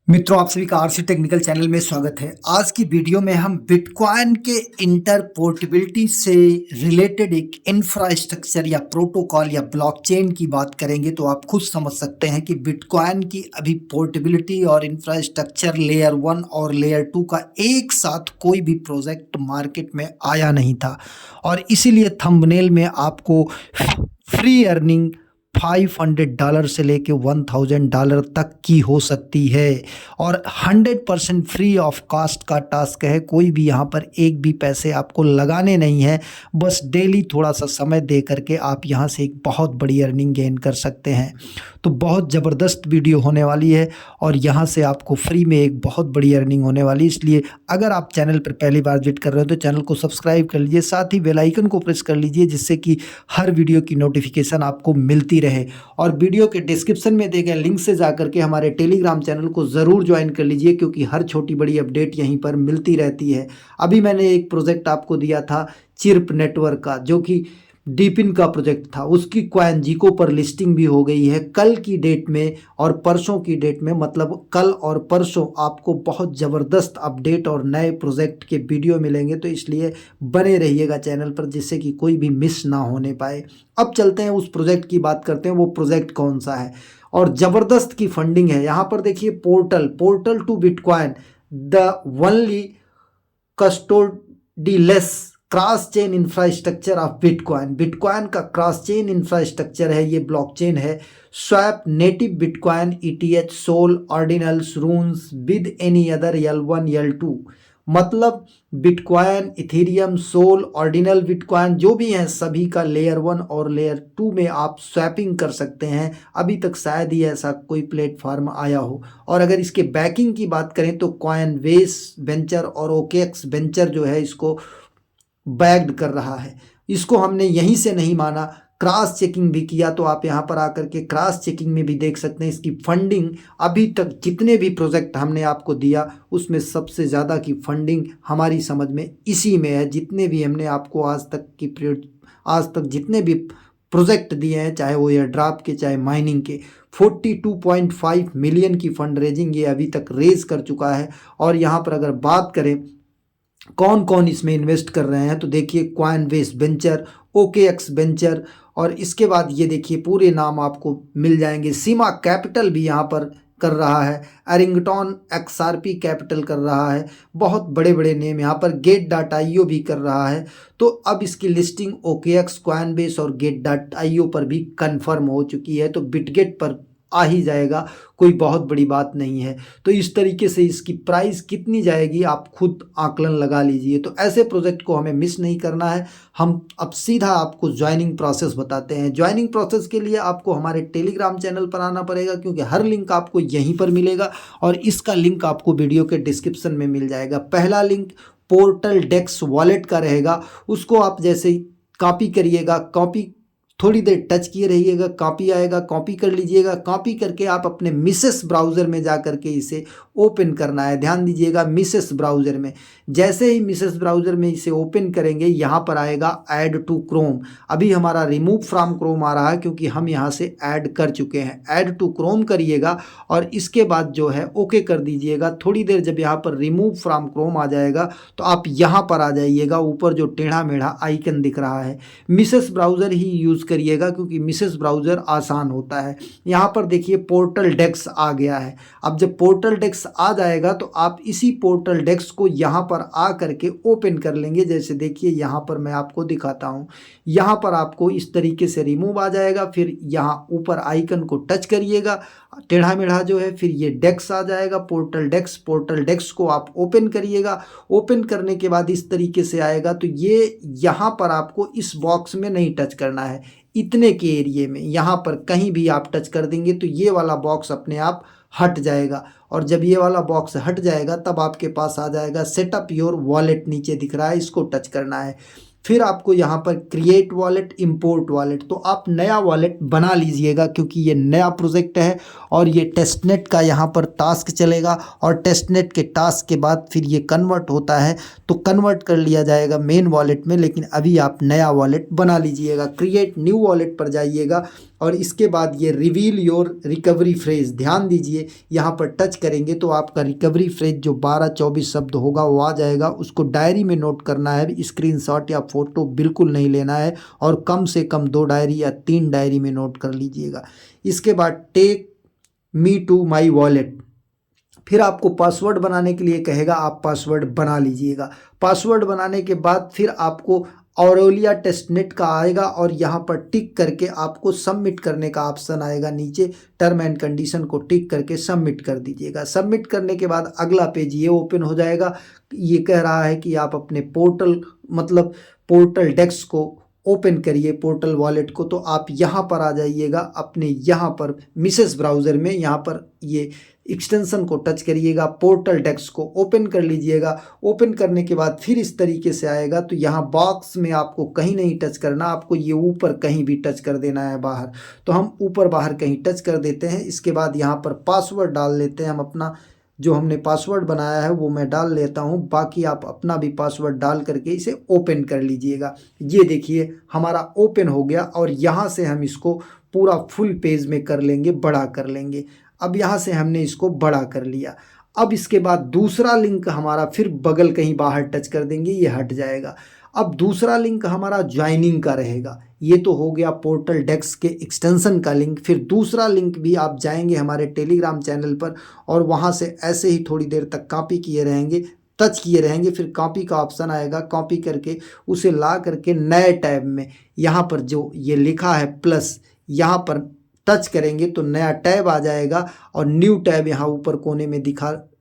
मित्रों, आप सभी का आरसी टेक्निकल चैनल में स्वागत है। आज की वीडियो में हम बिटकॉइन के इंटरपोर्टेबिलिटी से रिलेटेड एक इंफ्रास्ट्रक्चर या प्रोटोकॉल या ब्लॉकचेन की बात करेंगे। तो आप खुद समझ सकते हैं कि बिटकॉइन की अभी पोर्टेबिलिटी और इंफ्रास्ट्रक्चर लेयर 1 और लेयर 2 का एक साथ कोई भी प्रोजेक्ट मार्केट में आया नहीं था, और इसीलिए थंबनेल में आपको फ्री अर्निंग $500 से लेके $1000 तक की हो सकती है, और 100% फ्री ऑफ कॉस्ट का टास्क है। कोई भी यहाँ पर एक भी पैसे आपको लगाने नहीं है, बस डेली थोड़ा सा समय दे करके आप यहाँ से एक बहुत बड़ी अर्निंग गेन कर सकते हैं। तो बहुत ज़बरदस्त वीडियो होने वाली है और यहाँ से आपको फ्री में एक बहुत बड़ी अर्निंग होने वाली है। इसलिए अगर आप चैनल पर पहली बार विजिट कर रहे हो तो चैनल को सब्सक्राइब कर लीजिए, साथ ही बेल आइकन को प्रेस कर लीजिए, जिससे कि हर वीडियो की नोटिफिकेशन आपको मिलती रहे। और वीडियो के डिस्क्रिप्शन में दिए गए लिंक से जाकर के हमारे टेलीग्राम चैनल को ज़रूर ज्वाइन कर लीजिए, क्योंकि हर छोटी बड़ी अपडेट यहीं पर मिलती रहती है। अभी मैंने एक प्रोजेक्ट आपको दिया था चिर्प नेटवर्क का, जो कि डीपिन का प्रोजेक्ट था। उसकी कॉइन जीको पर लिस्टिंग भी हो गई है कल की डेट में और परसों की डेट में, मतलब कल और परसों आपको बहुत ज़बरदस्त अपडेट और नए प्रोजेक्ट के वीडियो मिलेंगे। तो इसलिए बने रहिएगा चैनल पर, जिससे कि कोई भी मिस ना होने पाए। अब चलते हैं उस प्रोजेक्ट की बात करते हैं। वो प्रोजेक्ट कौन सा है और ज़बरदस्त की फंडिंग है। यहाँ पर देखिए, portal to bitcoin, the only custodyless cross chain infrastructure of bitcoin. Bitcoin का क्रॉस चेन इंफ्रास्ट्रक्चर है, ये ब्लॉकचेन है। Swap native bitcoin ETH SOL ordinals runes with any other L1 L2, मतलब bitcoin, Ethereum, SOL, ordinal bitcoin जो भी हैं सभी का लेयर 1 और लेयर 2 में आप स्वैपिंग कर सकते हैं। अभी तक शायद ही ऐसा कोई प्लेटफॉर्म आया हो। और अगर इसके बैकिंग की बात करें तो कॉइनबेस वेंचर और OKX वेंचर जो है इसको बैक्ड कर रहा है। इसको हमने यहीं से नहीं माना, क्रॉस चेकिंग भी किया। तो आप यहाँ पर आकर के क्रॉस चेकिंग में भी देख सकते हैं इसकी फंडिंग। अभी तक जितने भी प्रोजेक्ट हमने आपको दिया उसमें सबसे ज़्यादा की फंडिंग हमारी समझ में इसी में है। जितने भी हमने आपको आज तक जितने भी प्रोजेक्ट दिए हैं, चाहे वो एयर ड्रॉप के चाहे माइनिंग के, 42.5 मिलियन की फंड रेजिंग ये अभी तक रेज कर चुका है। और यहाँ पर अगर बात करें कौन कौन इसमें इन्वेस्ट कर रहे हैं, तो देखिए कॉइनबेस वेंचर, OKX वेंचर, और इसके बाद ये देखिए पूरे नाम आपको मिल जाएंगे। सीमा कैपिटल भी यहाँ पर कर रहा है, एरिंगटन XRP कैपिटल कर रहा है, बहुत बड़े बड़े नेम यहाँ पर। Gate.io भी कर रहा है। तो अब इसकी लिस्टिंग OKX, कॉइनबेस और Gate.io पर भी कंफर्म हो चुकी है। तो बिटगेट पर आ ही जाएगा, कोई बहुत बड़ी बात नहीं है। तो इस तरीके से इसकी प्राइस कितनी जाएगी आप खुद आकलन लगा लीजिए। तो ऐसे प्रोजेक्ट को हमें मिस नहीं करना है। हम अब सीधा आपको ज्वाइनिंग प्रोसेस बताते हैं। ज्वाइनिंग प्रोसेस के लिए आपको हमारे टेलीग्राम चैनल पर आना पड़ेगा, क्योंकि हर लिंक आपको यहीं पर मिलेगा और इसका लिंक आपको वीडियो के डिस्क्रिप्शन में मिल जाएगा। पहला लिंक पोर्टल डेक्स वॉलेट का रहेगा, उसको आप जैसे ही कॉपी करिएगा, कॉपी थोड़ी देर टच किए रहिएगा, कॉपी आएगा, कॉपी कर लीजिएगा। कॉपी करके आप अपने मिसेस ब्राउज़र में जा करके इसे ओपन करना है। ध्यान दीजिएगा, मिसेस ब्राउज़र में। जैसे ही मिसेस ब्राउज़र में इसे ओपन करेंगे, यहाँ पर आएगा ऐड टू क्रोम। अभी हमारा रिमूव फ्रॉम क्रोम आ रहा है, क्योंकि हम यहाँ से ऐड कर चुके हैं। ऐड टू क्रोम करिएगा और इसके बाद जो है ओके कर दीजिएगा। थोड़ी देर जब यहाँ पर रिमूव फ्रॉम क्रोम आ जाएगा तो आप यहाँ पर आ जाइएगा। ऊपर जो टेढ़ा मेढ़ा आइकन दिख रहा है, मिसेस ब्राउज़र ही यूज़ करिएगा, क्योंकि मिसेस ब्राउज़र आसान होता है। यहाँ पर देखिए पोर्टल डेक्स आ गया है। अब जब पोर्टल डेक्स आ जाएगा तो आप इसी पोर्टल डेक्स को यहाँ पर आ करके ओपन कर लेंगे। जैसे देखिए यहाँ पर मैं आपको दिखाता हूँ, यहाँ पर आपको इस तरीके से रिमूव आ जाएगा। फिर यहाँ ऊपर आइकन को टच करिएगा, टेढ़ा मेढ़ा जो है, फिर ये डेक्स आ जाएगा, पोर्टल डेक्स। पोर्टल डेक्स को आप ओपन करिएगा। ओपन करने के बाद इस तरीके से आएगा। तो ये यहाँ पर आपको इस बॉक्स में नहीं टच करना है, इतने के एरिए में। यहाँ पर कहीं भी आप टच कर देंगे तो ये वाला बॉक्स अपने आप हट जाएगा। और जब ये वाला बॉक्स हट जाएगा तब आपके पास आ जाएगा सेटअप योर वॉलेट, नीचे दिख रहा है, इसको टच करना है। फिर आपको यहाँ पर क्रिएट वॉलेट, इंपोर्ट वॉलेट, तो आप नया वॉलेट बना लीजिएगा, क्योंकि ये नया प्रोजेक्ट है और ये टेस्टनेट का यहाँ पर टास्क चलेगा। और टेस्टनेट के टास्क के बाद फिर ये कन्वर्ट होता है, तो कन्वर्ट कर लिया जाएगा मेन वॉलेट में। लेकिन अभी आप नया वॉलेट बना लीजिएगा। क्रिएट न्यू वॉलेट पर जाइएगा और इसके बाद ये रिवील योर रिकवरी फ्रेज, ध्यान दीजिए यहाँ पर टच करेंगे तो आपका रिकवरी फ्रेज जो 12-24 शब्द होगा वो आ जाएगा। उसको डायरी में नोट करना है, स्क्रीनशॉट या फोटो बिल्कुल नहीं लेना है, और कम से कम 2 डायरी या 3 डायरी में नोट कर लीजिएगा। इसके बाद take me to my wallet, फिर आपको पासवर्ड बनाने के लिए कहेगा, आप पासवर्ड बना लीजिएगा। पासवर्ड बनाने के बाद फिर आपको ऑरेलिया टेस्टनेट का आएगा और यहाँ पर टिक करके आपको सबमिट करने का ऑप्शन आएगा नीचे, टर्म एंड कंडीशन को टिक करके सबमिट कर दीजिएगा। सबमिट करने के बाद अगला पेज ये ओपन हो जाएगा। ये कह रहा है कि आप अपने पोर्टल मतलब पोर्टल डेस्क को ओपन करिए, पोर्टल वॉलेट को। तो आप यहाँ पर आ जाइएगा, अपने यहाँ पर मिसेस ब्राउज़र में यहाँ पर ये एक्सटेंशन को टच करिएगा, पोर्टल डेस्क को ओपन कर लीजिएगा। ओपन करने के बाद फिर इस तरीके से आएगा। तो यहाँ बॉक्स में आपको कहीं नहीं टच करना, आपको ये ऊपर कहीं भी टच कर देना है बाहर। तो हम ऊपर बाहर कहीं टच कर देते हैं। इसके बाद यहाँ पर पासवर्ड डाल लेते हैं हम अपना, जो हमने पासवर्ड बनाया है वो मैं डाल लेता हूँ। बाकी आप अपना भी पासवर्ड डाल करके इसे ओपन कर लीजिएगा। ये देखिए हमारा ओपन हो गया और यहाँ से हम इसको पूरा फुल पेज में कर लेंगे, बड़ा कर लेंगे। अब यहाँ से हमने इसको बड़ा कर लिया। अब इसके बाद दूसरा लिंक हमारा फिर बगल कहीं बाहर टच कर देंगे, ये हट जाएगा। अब दूसरा लिंक हमारा ज्वाइनिंग का रहेगा। ये तो हो गया पोर्टल डेस्क के एक्सटेंशन का लिंक। फिर दूसरा लिंक भी आप जाएंगे हमारे टेलीग्राम चैनल पर और वहाँ से ऐसे ही थोड़ी देर तक कॉपी किए रहेंगे, टच किए रहेंगे, फिर कॉपी का ऑप्शन आएगा। कॉपी करके उसे ला करके नए टैब में यहाँ पर जो ये लिखा है प्लस, यहाँ पर टच करेंगे तो नया टैब आ जाएगा और न्यू टैब यहाँ ऊपर कोने में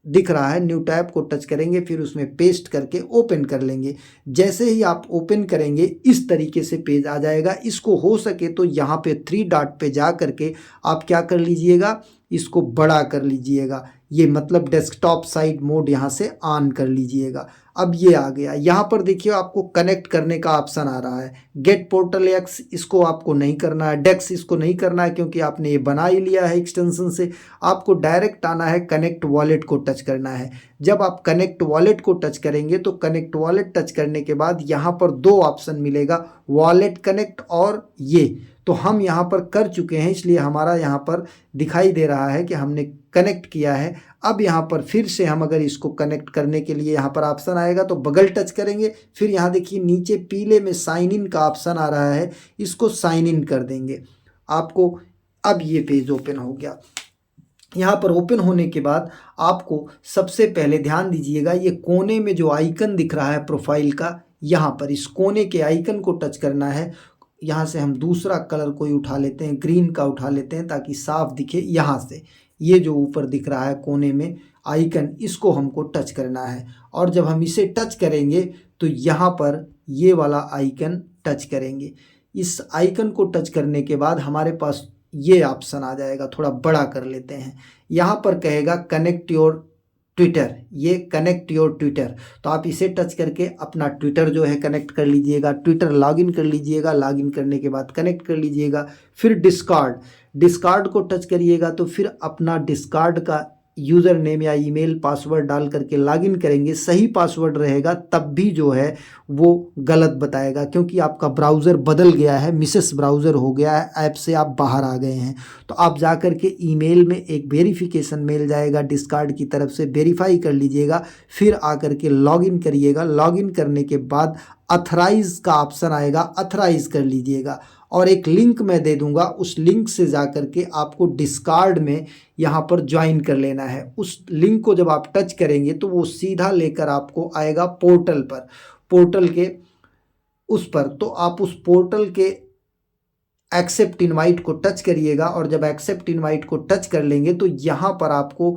दिख रहा है। न्यू टैब को टच करेंगे, फिर उसमें पेस्ट करके ओपन कर लेंगे। जैसे ही आप ओपन करेंगे इस तरीके से पेज आ जाएगा। इसको हो सके तो यहाँ पे 3 डॉट पे जा करके आप क्या कर लीजिएगा, इसको बड़ा कर लीजिएगा। ये मतलब डेस्कटॉप साइड मोड यहाँ से ऑन कर लीजिएगा। अब ये आ गया। यहाँ पर देखिए आपको कनेक्ट करने का ऑप्शन आ रहा है। गेट पोर्टल एक्स, इसको आपको नहीं करना है। डेस्क इसको नहीं करना है क्योंकि आपने ये बना ही लिया है एक्सटेंशन से। आपको डायरेक्ट आना है, कनेक्ट वॉलेट को टच करना है। जब आप कनेक्ट वॉलेट को टच करेंगे तो कनेक्ट वॉलेट टच करने के बाद यहाँ पर 2 ऑप्शन मिलेगा, वॉलेट कनेक्ट और ये। तो हम यहाँ पर कर चुके हैं, इसलिए हमारा यहाँ पर दिखाई दे रहा है कि हमने कनेक्ट किया है। अब यहाँ पर फिर से हम अगर इसको कनेक्ट करने के लिए यहाँ पर ऑप्शन आएगा तो बगल टच करेंगे। फिर यहाँ देखिए नीचे पीले में साइन इन का ऑप्शन आ रहा है, इसको साइन इन कर देंगे आपको। अब ये पेज ओपन हो गया। यहाँ पर ओपन होने के बाद आपको सबसे पहले ध्यान दीजिएगा, ये कोने में जो आइकन दिख रहा है प्रोफाइल का, यहाँ पर इस कोने के आइकन को टच करना है। यहाँ से हम दूसरा कलर कोई उठा लेते हैं, ग्रीन का उठा लेते हैं ताकि साफ दिखे। यहाँ से ये जो ऊपर दिख रहा है कोने में आइकन, इसको हमको टच करना है। और जब हम इसे टच करेंगे तो यहाँ पर ये वाला आइकन टच करेंगे। इस आइकन को टच करने के बाद हमारे पास ये ऑप्शन आ जाएगा। थोड़ा बड़ा कर लेते हैं। यहाँ पर कहेगा कनेक्ट योर ट्विटर, ये कनेक्ट योर ट्विटर। तो आप इसे टच करके अपना ट्विटर जो है कनेक्ट कर लीजिएगा। ट्विटर लॉगिन कर लीजिएगा। लॉगिन करने के बाद कनेक्ट कर लीजिएगा। फिर डिस्कार्ड को टच करिएगा तो फिर अपना डिस्कार्ड का यूज़र नेम या ईमेल पासवर्ड डाल करके लॉगिन करेंगे। सही पासवर्ड रहेगा तब भी जो है वो गलत बताएगा क्योंकि आपका ब्राउज़र बदल गया है, मिसेस ब्राउज़र हो गया है, ऐप से आप बाहर आ गए हैं। तो आप जा कर के ईमेल में एक वेरिफिकेशन मेल जाएगा डिस्कार्ड की तरफ से, वेरीफाई कर लीजिएगा। फिर आकर के लॉगिन करिएगा। लॉगिन करने के बाद अथराइज का ऑप्शन आएगा, अथराइज कर लीजिएगा। और एक लिंक मैं दे दूंगा, उस लिंक से जा कर के आपको डिस्कार्ड में यहाँ पर ज्वाइन कर लेना है। उस लिंक को जब आप टच करेंगे तो वो सीधा लेकर आपको आएगा पोर्टल पर, पोर्टल के उस पर। तो आप उस पोर्टल के एक्सेप्ट इनवाइट को टच करिएगा और जब एक्सेप्ट इनवाइट को टच कर लेंगे तो यहाँ पर आपको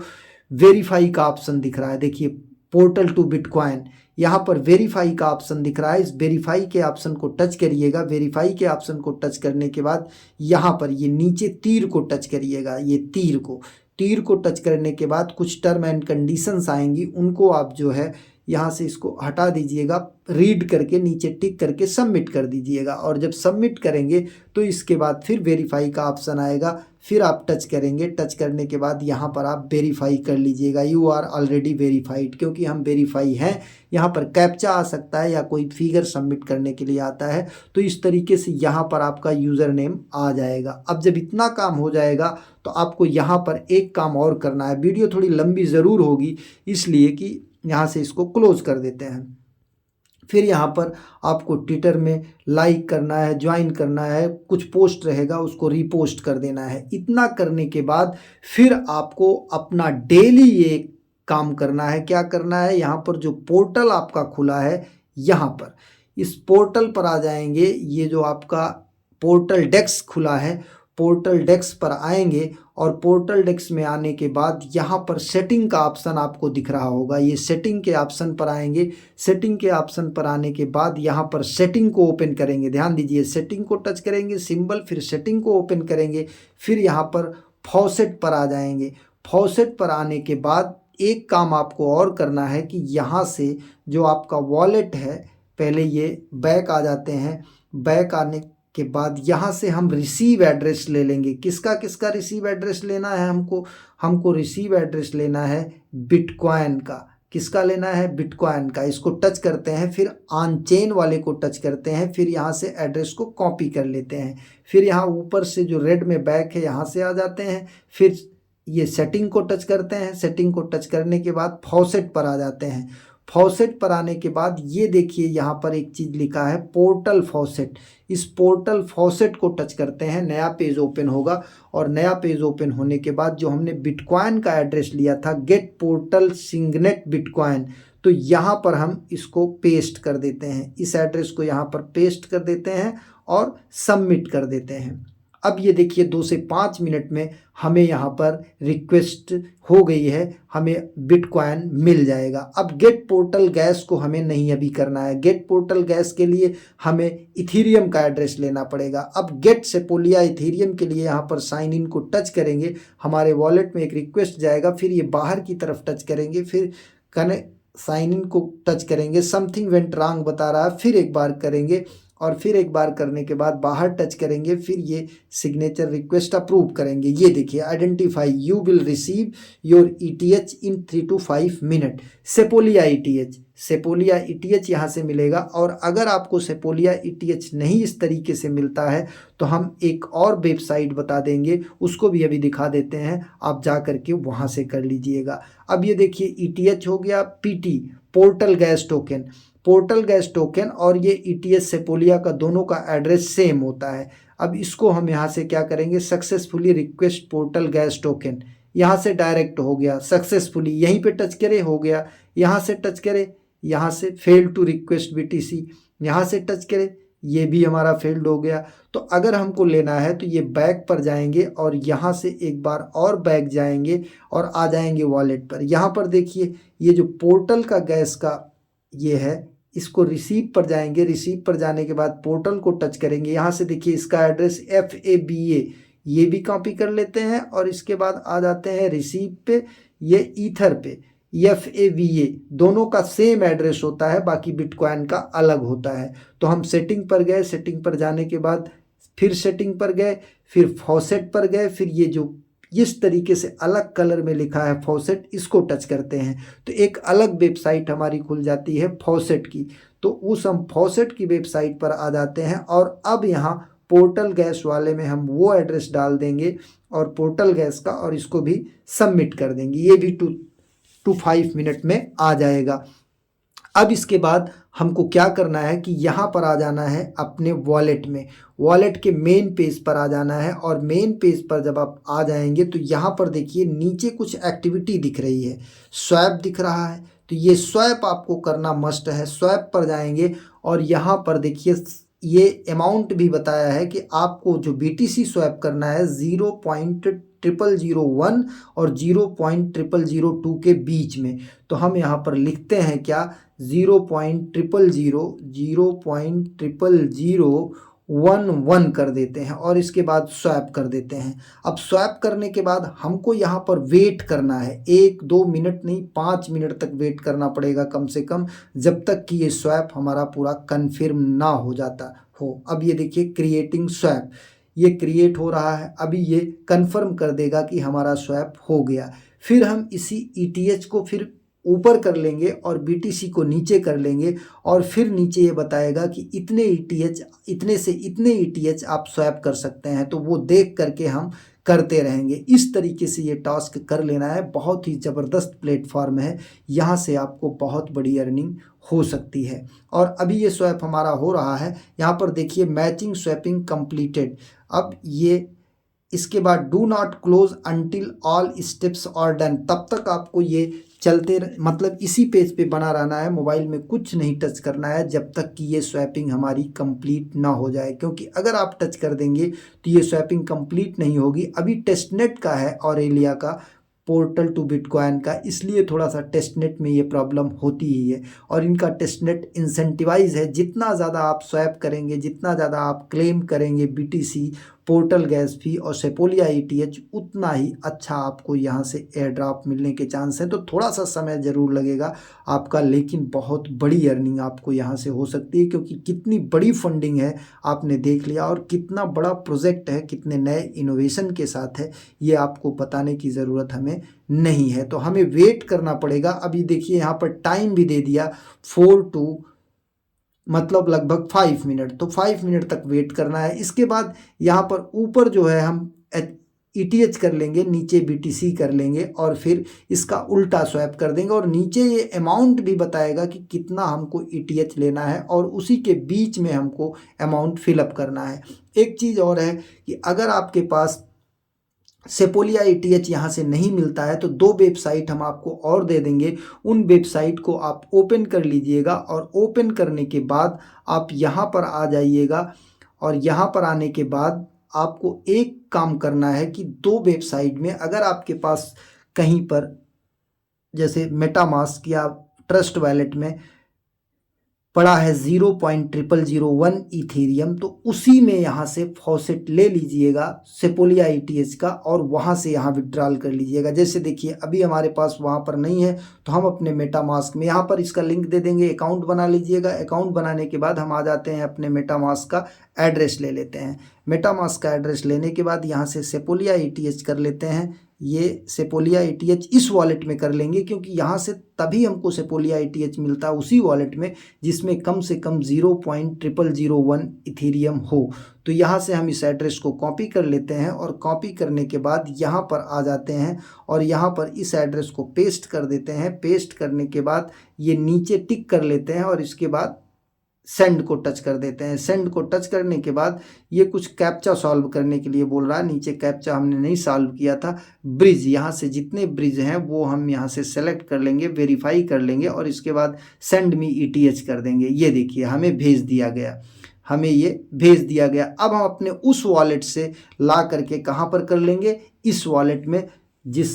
वेरीफाई का ऑप्शन दिख रहा है। देखिए पोर्टल टू बिटकॉइन, यहाँ पर वेरीफाई का ऑप्शन दिख रहा है। इस वेरीफाई के ऑप्शन को टच करिएगा। वेरीफाई के ऑप्शन को टच करने के बाद यहाँ पर ये नीचे तीर को टच करिएगा। ये तीर को टच करने के बाद कुछ टर्म एंड कंडीशंस आएंगी, उनको आप जो है यहाँ से इसको हटा दीजिएगा। रीड करके नीचे टिक करके सबमिट कर दीजिएगा। और जब सबमिट करेंगे तो इसके बाद फिर वेरीफाई का ऑप्शन आएगा। फिर आप टच करेंगे। टच करने के बाद यहाँ पर आप वेरीफाई कर लीजिएगा, यू आर ऑलरेडी वेरीफाइड, क्योंकि हम वेरीफाई हैं। यहाँ पर कैप्चा आ सकता है या कोई फिगर सबमिट करने के लिए आता है। तो इस तरीके से यहाँ पर आपका यूज़र नेम आ जाएगा। अब जब इतना काम हो जाएगा तो आपको यहाँ पर एक काम और करना है। वीडियो थोड़ी लंबी ज़रूर होगी, इसलिए कि यहाँ से इसको क्लोज कर देते हैं। फिर यहाँ पर आपको ट्विटर में लाइक करना है, ज्वाइन करना है, कुछ पोस्ट रहेगा उसको रीपोस्ट कर देना है। इतना करने के बाद फिर आपको अपना डेली ये काम करना है। क्या करना है, यहाँ पर जो पोर्टल आपका खुला है, यहाँ पर इस पोर्टल पर आ जाएंगे। ये जो आपका पोर्टल डेस्क खुला है, पोर्टल डेस्क पर आएंगे और पोर्टल डेस्क में आने के बाद यहाँ पर सेटिंग का ऑप्शन आपको दिख रहा होगा। ये सेटिंग के ऑप्शन पर आएंगे। सेटिंग के ऑप्शन पर आने के बाद यहाँ पर सेटिंग को ओपन करेंगे। ध्यान दीजिए, सेटिंग को टच करेंगे, सिंबल, फिर सेटिंग को ओपन करेंगे। फिर यहाँ पर फॉसेट पर आ जाएंगे। फॉसेट पर आने के बाद एक काम आपको और करना है कि यहाँ से जो आपका वॉलेट है, पहले ये बैक आ जाते हैं। बैक आने के बाद यहाँ से हम रिसीव एड्रेस ले लेंगे। किसका किसका रिसीव एड्रेस लेना है हमको रिसीव एड्रेस लेना है बिटकॉइन का। किसका लेना है, बिटकॉइन का। इसको टच करते हैं, फिर ऑन चेन वाले को टच करते हैं, फिर यहाँ से एड्रेस को कॉपी कर लेते हैं। फिर यहाँ ऊपर से जो रेड में बैक है, यहाँ से आ जाते हैं। फिर ये सेटिंग को टच करते हैं। सेटिंग को टच करने के बाद फॉसेट पर आ जाते हैं। फॉसेट पर आने के बाद ये देखिए, यहाँ पर एक चीज़ लिखा है पोर्टल फॉसेट। इस पोर्टल फॉसेट को टच करते हैं, नया पेज ओपन होगा। और नया पेज ओपन होने के बाद जो हमने बिटकॉइन का एड्रेस लिया था, गेट पोर्टल सिग्नेट बिटकॉइन, तो यहाँ पर हम इसको पेस्ट कर देते हैं। इस एड्रेस को यहाँ पर पेस्ट कर देते हैं और सबमिट कर देते हैं। अब ये देखिए 2 से 5 मिनट में हमें यहाँ पर रिक्वेस्ट हो गई है, हमें बिटकॉइन मिल जाएगा। अब गेट पोर्टल गैस को हमें नहीं अभी करना है। गेट पोर्टल गैस के लिए हमें इथीरियम का एड्रेस लेना पड़ेगा। अब गेट सेपोलिया इथीरियम के लिए यहाँ पर साइन इन को टच करेंगे, हमारे वॉलेट में एक रिक्वेस्ट जाएगा। फिर ये बाहर की तरफ टच करेंगे, फिर साइन इन को टच करेंगे, समथिंग वेंट रॉन्ग बता रहा है, फिर एक बार करेंगे और फिर एक बार करने के बाद बाहर टच करेंगे। फिर ये सिग्नेचर रिक्वेस्ट अप्रूव करेंगे। ये देखिए, identify you will receive your ETH in 3 to 5 minute. Sepolia ETH यहाँ से मिलेगा। और अगर आपको सेपोलिया ETH नहीं इस तरीके से मिलता है तो हम एक और वेबसाइट बता देंगे, उसको भी अभी दिखा देते हैं, आप जा करके वहाँ से कर लीजिएगा। अब ये देखिए, ETH हो गया, PT portal gas token, portal gas token और ये ETH सेपोलिया का दोनों का एड्रेस सेम होता है। अब इसको हम यहाँ से क्या करेंगे, successfully request portal gas token, यहाँ से डायरेक्ट हो गया सक्सेसफुली। यहीं पे टच करे, हो गया। यहाँ से टच करे, यहाँ से फेल टू रिक्वेस्ट BTC, यहाँ से टच करे, ये भी हमारा फेल्ड हो गया। तो अगर हमको लेना है तो ये बैक पर जाएंगे और यहाँ से एक बार और बैक जाएंगे और आ जाएंगे वॉलेट पर। यहाँ पर देखिए, ये जो पोर्टल का गैस का ये है, इसको रिसीव पर जाएंगे। रिसीव पर जाने के बाद पोर्टल को टच करेंगे। यहाँ से देखिए, इसका एड्रेस FABA, ये भी कॉपी कर लेते हैं और इसके बाद आ जाते हैं रिसीव पे, ये ईथर पे FAVA, दोनों का सेम एड्रेस होता है, बाकी बिटकॉइन का अलग होता है। तो हम सेटिंग पर गए, सेटिंग पर जाने के बाद फिर सेटिंग पर गए, फिर फॉसेट पर गए, फिर ये जो इस तरीके से अलग कलर में लिखा है फॉसेट, इसको टच करते हैं तो एक अलग वेबसाइट हमारी खुल जाती है फॉसेट की। तो उस हम फॉसेट की वेबसाइट पर आ जाते हैं और अब यहाँ पोर्टल गैस वाले में हम वो एड्रेस डाल देंगे और पोर्टल गैस का, और इसको भी सबमिट कर देंगे। ये भी 2 to 5 मिनट में आ जाएगा। अब इसके बाद हमको क्या करना है कि यहाँ पर आ जाना है अपने वॉलेट में, वॉलेट के मेन पेज पर आ जाना है। और मेन पेज पर जब आप आ जाएंगे तो यहाँ पर देखिए, नीचे कुछ एक्टिविटी दिख रही है, स्वैप दिख रहा है। तो ये स्वैप आपको करना मस्ट है। स्वैप पर जाएंगे और यहाँ पर देखिए, ये अमाउंट भी बताया है कि आपको जो BTC स्वैप करना है 0.0001 और 0.0002 के बीच में। तो हम यहाँ पर लिखते हैं क्या, 0.0001 कर देते हैं और इसके बाद स्वैप कर देते हैं। अब स्वैप करने के बाद हमको यहाँ पर वेट करना है, 1-2 मिनट नहीं, 5 मिनट तक वेट करना पड़ेगा कम से कम, जब तक कि ये स्वैप हमारा पूरा कन्फर्म ना हो जाता हो। अब ये देखिए, क्रिएटिंग स्वैप, ये क्रिएट हो रहा है, अभी ये कंफर्म कर देगा कि हमारा स्वैप हो गया। फिर हम इसी ETH को फिर ऊपर कर लेंगे और BTC को नीचे कर लेंगे और फिर नीचे ये बताएगा कि इतने ETH, इतने से इतने ETH आप स्वैप कर सकते हैं, तो वो देख करके हम करते रहेंगे। इस तरीके से ये टास्क कर लेना है। बहुत ही ज़बरदस्त प्लेटफॉर्म है, यहाँ से आपको बहुत बड़ी अर्निंग हो सकती है। और अभी ये स्वैप हमारा हो रहा है, यहाँ पर देखिए मैचिंग स्वैपिंग कंप्लीटेड। अब ये इसके बाद do not close until all steps are done, तब तक आपको ये चलते मतलब इसी पेज पे बना रहना है, मोबाइल में कुछ नहीं टच करना है जब तक कि ये स्वैपिंग हमारी कंप्लीट ना हो जाए, क्योंकि अगर आप टच कर देंगे तो ये स्वैपिंग कंप्लीट नहीं होगी। अभी टेस्टनेट का है ऑरेलिया का, पोर्टल टू बिटकॉइन का, इसलिए थोड़ा सा टेस्टनेट में ये प्रॉब्लम होती ही है। और इनका टेस्टनेट इंसेंटिवाइज है, जितना ज़्यादा आप स्वैप करेंगे, जितना ज़्यादा आप क्लेम करेंगे BTC, पोर्टल गैस फी और सेपोलिया ETH, उतना ही अच्छा आपको यहाँ से एयर ड्रॉप मिलने के चांस हैं। तो थोड़ा सा समय ज़रूर लगेगा आपका, लेकिन बहुत बड़ी अर्निंग आपको यहाँ से हो सकती है, क्योंकि कितनी बड़ी फंडिंग है आपने देख लिया और कितना बड़ा प्रोजेक्ट है, कितने नए इनोवेशन के साथ है, ये आपको बताने की ज़रूरत हमें नहीं है। तो हमें वेट करना पड़ेगा। अभी देखिए यहाँ पर टाइम भी दे दिया 4 to मतलब लगभग 5 मिनट, तो 5 मिनट तक वेट करना है। इसके बाद यहाँ पर ऊपर जो है हम ETH कर लेंगे, नीचे BTC कर लेंगे और फिर इसका उल्टा स्वैप कर देंगे और नीचे ये अमाउंट भी बताएगा कि कितना हमको ETH लेना है और उसी के बीच में हमको अमाउंट फिलअप करना है। एक चीज़ और है कि अगर आपके पास सेपोलिया ETH यहाँ से नहीं मिलता है तो 2 वेबसाइट हम आपको और दे देंगे, उन वेबसाइट को आप ओपन कर लीजिएगा और ओपन करने के बाद आप यहाँ पर आ जाइएगा और यहाँ पर आने के बाद आपको एक काम करना है कि 2 वेबसाइट में अगर आपके पास कहीं पर जैसे मेटामास्क या ट्रस्ट वॉलेट में पड़ा है 0.0001 इथेरियम, तो उसी में यहाँ से फॉसेट ले लीजिएगा सेपोलिया ETH का और वहाँ से यहाँ विड्रॉल कर लीजिएगा। जैसे देखिए अभी हमारे पास वहाँ पर नहीं है तो हम अपने मेटामास्क में यहाँ पर इसका लिंक दे देंगे, अकाउंट बना लीजिएगा। अकाउंट बनाने के बाद हम आ जाते हैं अपने मेटामास्क का एड्रेस ले लेते हैं। मेटामास्क का एड्रेस लेने के बाद यहाँ से सेपोलिया ETH कर लेते हैं। ये सेपोलिया ETH इस वॉलेट में कर लेंगे, क्योंकि यहाँ से तभी हमको सेपोलिया ETH मिलता है उसी वॉलेट में जिसमें कम से कम 0.0001 इथेरियम हो। तो यहाँ से हम इस एड्रेस को कॉपी कर लेते हैं और कॉपी करने के बाद यहाँ पर आ जाते हैं और यहाँ पर इस एड्रेस को पेस्ट कर देते हैं। पेस्ट करने के बाद ये नीचे टिक कर लेते हैं और इसके बाद सेंड को टच कर देते हैं। सेंड को टच करने के बाद ये कुछ कैप्चा सॉल्व करने के लिए बोल रहा है। नीचे कैप्चा हमने नहीं सॉल्व किया था। ब्रिज, यहाँ से जितने ब्रिज हैं वो हम यहाँ से सेलेक्ट कर लेंगे, वेरीफाई कर लेंगे और इसके बाद सेंड मी ETH कर देंगे। ये देखिए हमें भेज दिया गया, हमें ये भेज दिया गया। अब हम अपने उस वॉलेट से ला करके कहाँ पर कर लेंगे, इस वॉलेट में, जिस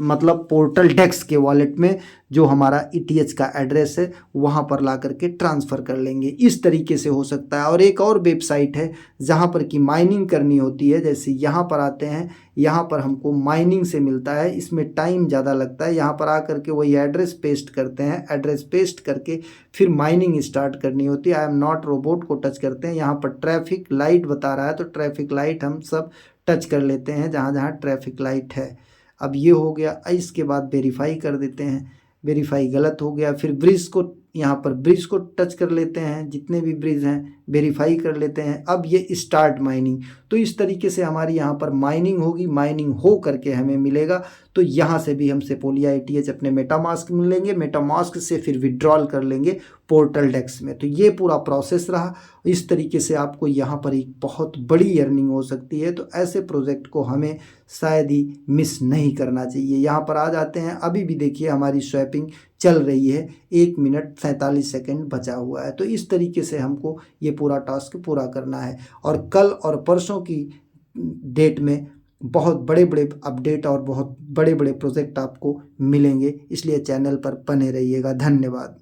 मतलब पोर्टल डेक्स के वॉलेट में जो हमारा ETH का एड्रेस है वहाँ पर ला करके ट्रांसफ़र कर लेंगे। इस तरीके से हो सकता है। और एक और वेबसाइट है जहाँ पर कि माइनिंग करनी होती है। जैसे यहाँ पर आते हैं, यहाँ पर हमको माइनिंग से मिलता है, इसमें टाइम ज़्यादा लगता है। यहाँ पर आ करके वही एड्रेस पेस्ट करते हैं, एड्रेस पेस्ट करके फिर माइनिंग स्टार्ट करनी होती है। आई एम नॉट रोबोट को टच करते हैं। यहाँ पर ट्रैफिक लाइट बता रहा है तो ट्रैफिक लाइट हम सब टच कर लेते हैं जहाँ जहाँ ट्रैफिक लाइट है। अब ये हो गया। इसके बाद वेरीफाई कर देते हैं, वेरीफाई गलत हो गया। फिर ब्रिज को, यहाँ पर ब्रिज को टच कर लेते हैं, जितने भी ब्रिज हैं वेरीफाई कर लेते हैं। अब ये स्टार्ट माइनिंग, तो इस तरीके से हमारी यहाँ पर माइनिंग होगी। माइनिंग हो करके हमें मिलेगा, तो यहाँ से भी हम सेपोलिया ETH अपने मेटामास्क में लेंगे, मेटामास्क से फिर विड्रॉल कर लेंगे पोर्टल डेक्स में। तो ये पूरा प्रोसेस रहा। इस तरीके से आपको यहाँ पर एक बहुत बड़ी अर्निंग हो सकती है। तो ऐसे प्रोजेक्ट को हमें शायद ही मिस नहीं करना चाहिए। यहाँ पर आ जाते हैं, अभी भी देखिए हमारी स्वैपिंग चल रही है, 1 मिनट 47 सेकेंड बचा हुआ है। तो इस तरीके से हमको ये पूरा टास्क पूरा करना है। और कल और परसों की डेट में बहुत बड़े बड़े अपडेट और बहुत बड़े बड़े प्रोजेक्ट आपको मिलेंगे, इसलिए चैनल पर बने रहिएगा। धन्यवाद।